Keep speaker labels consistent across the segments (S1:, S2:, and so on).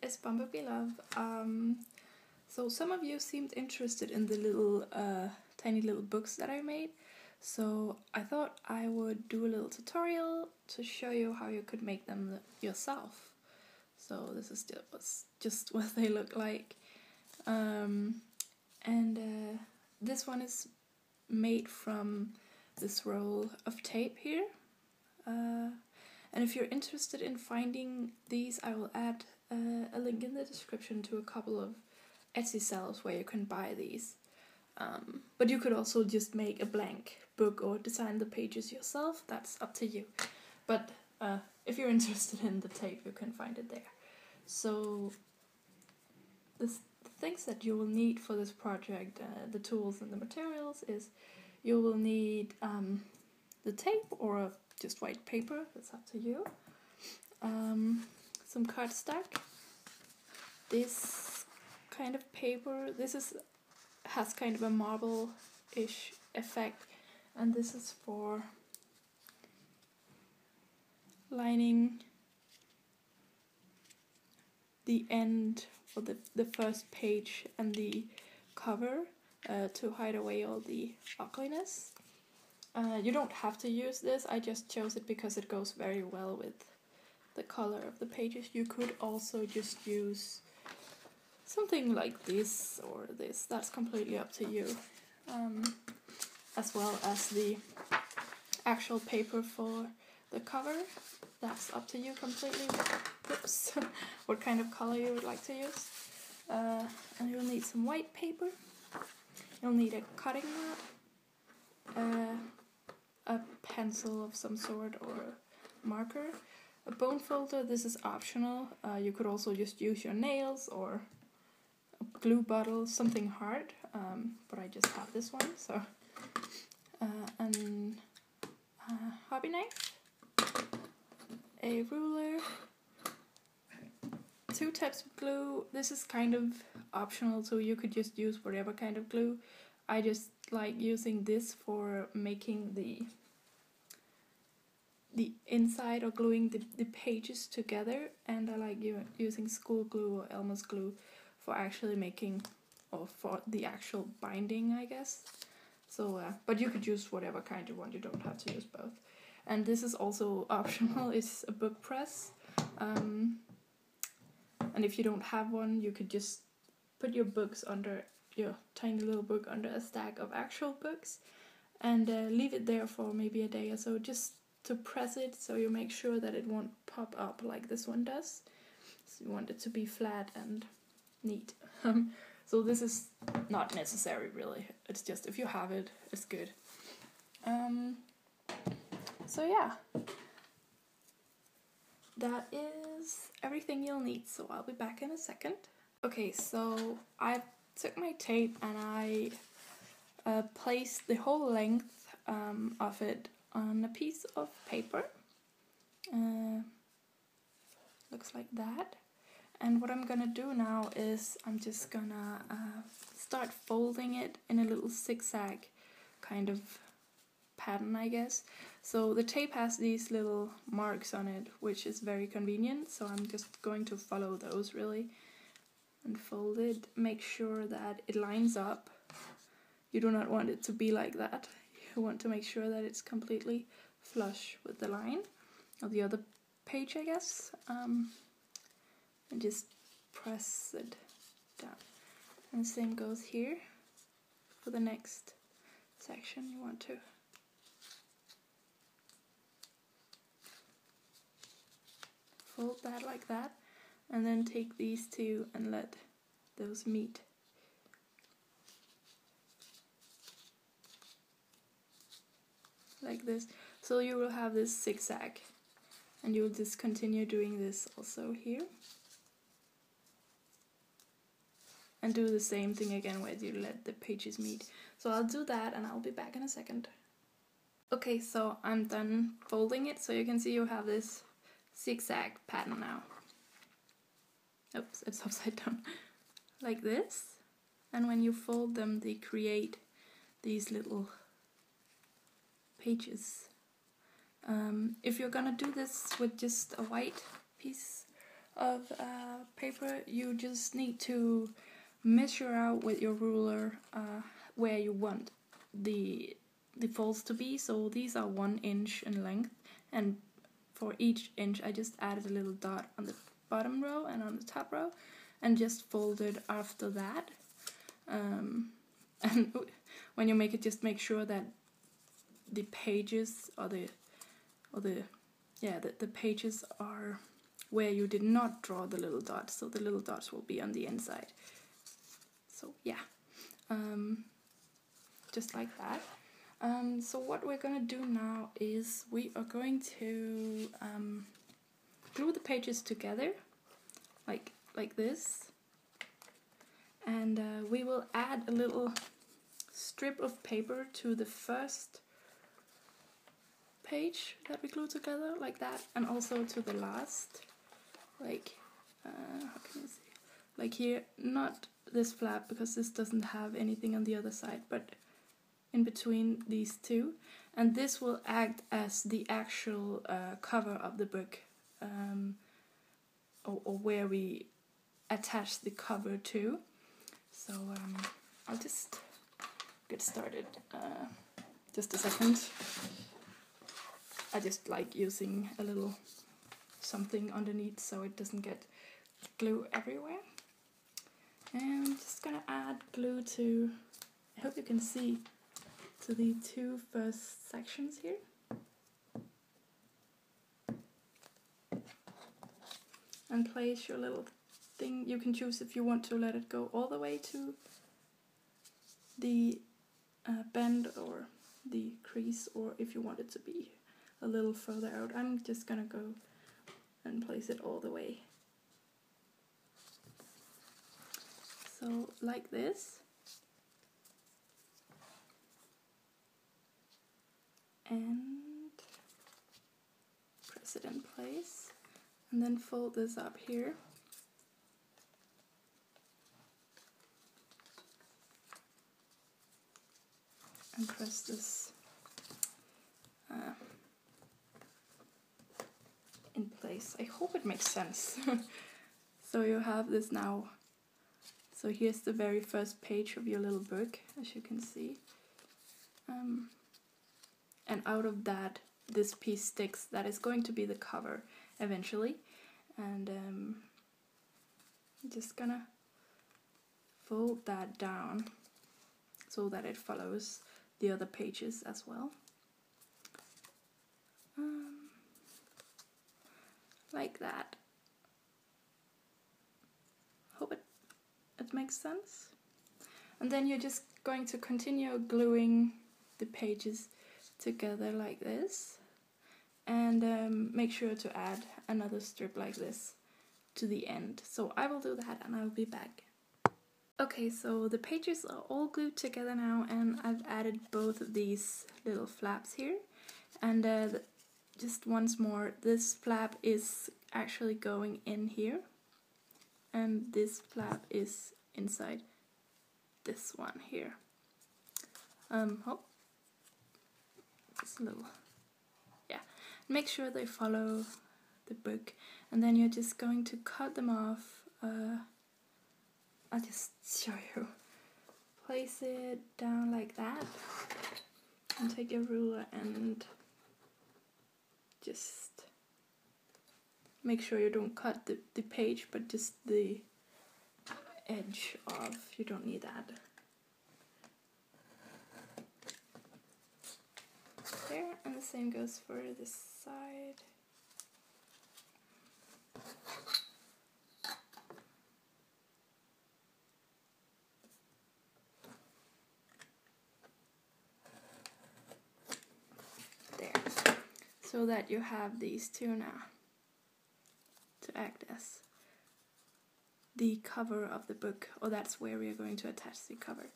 S1: is Bumblebee Love. So some of you seemed interested in the little tiny little books that I made, so I thought I would do a little tutorial to show you how you could make them yourself. So this is just what they look like, this one is made from this roll of tape here. And if you're interested in finding these, I will add a link in the description to a couple of Etsy sellers where you can buy these. But you could also just make a blank book or design the pages yourself, that's up to you. But if you're interested in the tape, you can find it there. So the things that you will need for this project, the tools and the materials, is you will need the tape or just white paper, that's up to you. Some cardstock. This kind of paper, has kind of a marble-ish effect, and this is for lining the end or the first page and the cover to hide away all the ugliness. You don't have to use this, I just chose it because it goes very well with the color of the pages. You could also just use something like this or this, that's completely up to you. As well as the actual paper for the cover, that's up to you completely. Oops, what kind of color you would like to use. And you'll need some white paper, you'll need a cutting mat, a pencil of some sort or a marker, a bone folder, this is optional. You could also just use your nails or a glue bottle, something hard, but I just have this one, so. And a hobby knife, a ruler, 2 types of glue. This is kind of optional, so you could just use whatever kind of glue. I just like using this for making the inside or gluing the pages together, and I like using school glue or Elmer's glue for actually making, or for the actual binding, I guess. So, but you could use whatever kind you want, you don't have to use both. And this is also optional, it's a book press. And if you don't have one, you could just put your books under, your tiny little book under a stack of actual books, and leave it there for maybe a day or so, just to press it, so you make sure that it won't pop up like this one does. So you want it to be flat and neat. So this is not necessary really, it's just if you have it, it's good. So yeah, that is everything you'll need, so I'll be back in a second. Okay, so I took my tape and I placed the whole length of it on a piece of paper. Looks like that. And what I'm gonna do now is I'm just gonna start folding it in a little zigzag kind of pattern, I guess. So the tape has these little marks on it, which is very convenient, so I'm just going to follow those really and fold it. Make sure that it lines up. You do not want it to be like that. You want to make sure that it's completely flush with the line of the other page, I guess. And just press it down. And the same goes here for the next section. You want to fold that like that, and then take these two and let those meet. Like this. So you will have this zigzag, and you'll just continue doing this also here. And do the same thing again where you let the pages meet. So I'll do that and I'll be back in a second. Okay, so I'm done folding it, so you can see you have this zigzag pattern now. Oops, it's upside down. Like this. And when you fold them, they create these little pages. If you're gonna do this with just a white piece of paper, you just need to measure out with your ruler where you want the folds to be. So these are 1 inch in length, and for each inch I just added a little dot on the bottom row and on the top row, and just folded after that. And when you make it, just make sure that the pages or the pages are where you did not draw the little dots, so the little dots will be on the inside. So yeah, just like that. So what we're gonna do now is we are going to glue the pages together like this, and we will add a little strip of paper to the first page that we glue together like that, and also to the last, like how can I say, like here, not this flap because this doesn't have anything on the other side, but in between these two, and this will act as the actual cover of the book, or where we attach the cover to. So I'll just get started. Just a second. I just like using a little something underneath so it doesn't get glue everywhere. And I'm just gonna add glue to, I hope you can see, to the 2 first sections here. And place your little thing. You can choose if you want to let it go all the way to the bend or the crease, or if you want it to be a little further out. I'm just gonna go and place it all the way. So like this. And press it in place, and then fold this up here. And press this in place. I hope it makes sense. So you have this now. So here's the very first page of your little book, as you can see. And out of that, this piece sticks. That is going to be the cover eventually. And I'm just gonna fold that down so that it follows the other pages as well. Like that. Hope it makes sense. And then you're just going to continue gluing the pages together like this, and make sure to add another strip like this to the end. So I will do that and I'll be back. Okay, so the pages are all glued together now, and I've added both of these little flaps here. And just once more, this flap is actually going in here, and this flap is inside this one here. It's a little, yeah. Make sure they follow the book, and then you're just going to cut them off. I'll just show you. Place it down like that, and take your ruler and just make sure you don't cut the page, but just the edge off. You don't need that. There, and the same goes for this side. There, so that you have these two now to act as the cover of the book, or that's where we are going to attach the cover.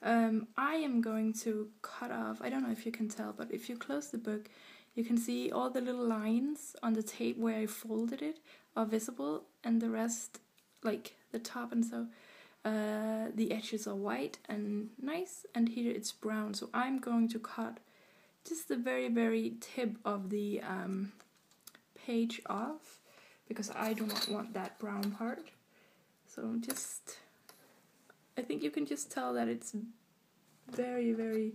S1: I am going to cut off, I don't know if you can tell, but if you close the book, you can see all the little lines on the tape where I folded it are visible, and the rest, like the top and so, the edges are white and nice, and here it's brown. So I'm going to cut just the very, very tip of the page off, because I do not want that brown part. So just, I think you can just tell that it's very, very,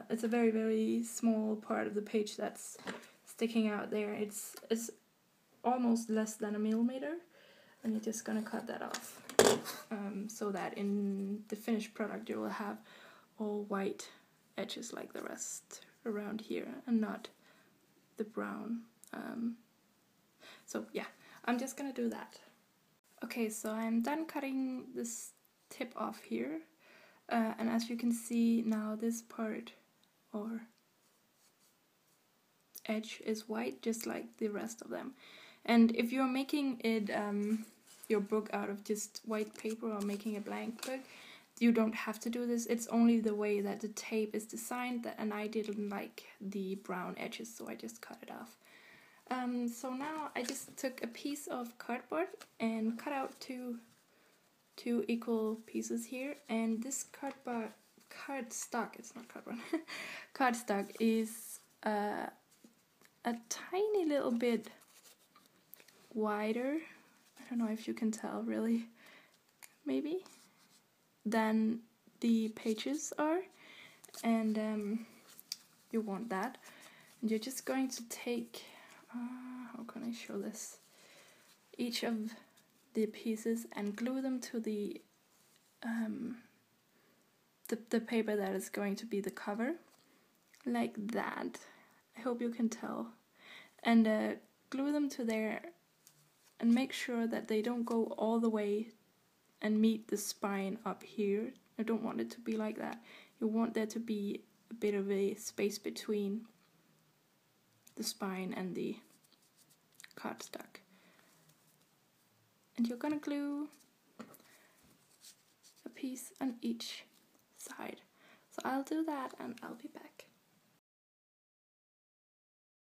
S1: it's a very, very small part of the page that's sticking out there. It's almost less than a millimeter, and you're just gonna cut that off, so that in the finished product you will have all white edges like the rest around here and not the brown. So yeah, I'm just gonna do that. Okay, so I'm done cutting this tip off here, and as you can see now, this part or edge is white just like the rest of them. And if you're making it your book out of just white paper or making a blank book, you don't have to do this. It's only the way that the tape is designed, and I didn't like the brown edges, so I just cut it off. So now I just took a piece of cardboard and cut out two equal pieces here, and this cardstock, it's not cardboard, cardstock is a tiny little bit wider, I don't know if you can tell really, maybe, than the pages are, and you want that, and you're just going to take, how can I show this, each of the pieces and glue them to the paper that is going to be the cover, like that. I hope you can tell, and glue them to there, and make sure that they don't go all the way and meet the spine up here. I don't want it to be like that. You want there to be a bit of a space between the spine and the cardstock. And you're gonna glue a piece on each side. So I'll do that and I'll be back.